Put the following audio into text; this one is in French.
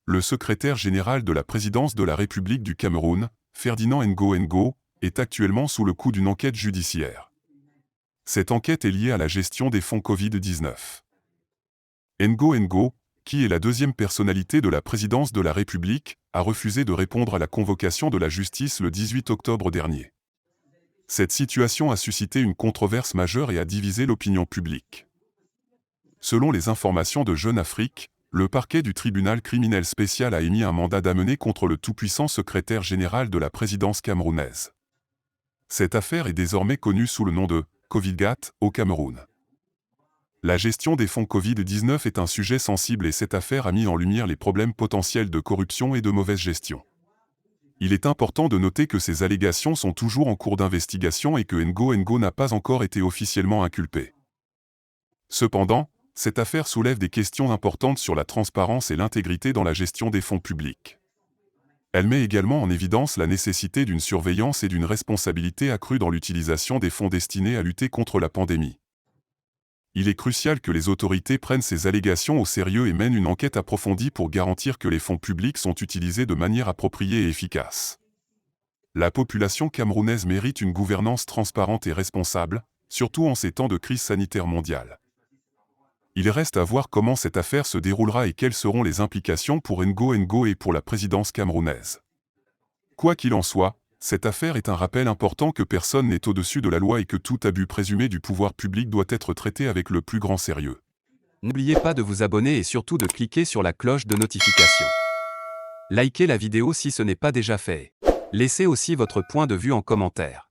Le secrétaire général de la présidence de la République du Cameroun, Ferdinand Ngo, est actuellement sous le coup d'une enquête judiciaire. Cette enquête est liée à la gestion des fonds Covid-19. Ngo, qui est la deuxième personnalité de la présidence de la République, a refusé de répondre à la convocation de la justice le 18 octobre dernier. Cette situation a suscité une controverse majeure et a divisé l'opinion publique. Selon les informations de Jeune Afrique, le parquet du tribunal criminel spécial a émis un mandat d'amener contre le tout-puissant secrétaire général de la présidence camerounaise. Cette affaire est désormais connue sous le nom de Covidgate au Cameroun. La gestion des fonds Covid-19 est un sujet sensible et cette affaire a mis en lumière les problèmes potentiels de corruption et de mauvaise gestion. Il est important de noter que ces allégations sont toujours en cours d'investigation et que Ngo n'a pas encore été officiellement inculpé. Cependant, cette affaire soulève des questions importantes sur la transparence et l'intégrité dans la gestion des fonds publics. Elle met également en évidence la nécessité d'une surveillance et d'une responsabilité accrue dans l'utilisation des fonds destinés à lutter contre la pandémie. Il est crucial que les autorités prennent ces allégations au sérieux et mènent une enquête approfondie pour garantir que les fonds publics sont utilisés de manière appropriée et efficace. La population camerounaise mérite une gouvernance transparente et responsable, surtout en ces temps de crise sanitaire mondiale. Il reste à voir comment cette affaire se déroulera et quelles seront les implications pour Ngo et pour la présidence camerounaise. Quoi qu'il en soit, cette affaire est un rappel important que personne n'est au-dessus de la loi et que tout abus présumé du pouvoir public doit être traité avec le plus grand sérieux. N'oubliez pas de vous abonner et surtout de cliquer sur la cloche de notification. Likez la vidéo si ce n'est pas déjà fait. Laissez aussi votre point de vue en commentaire.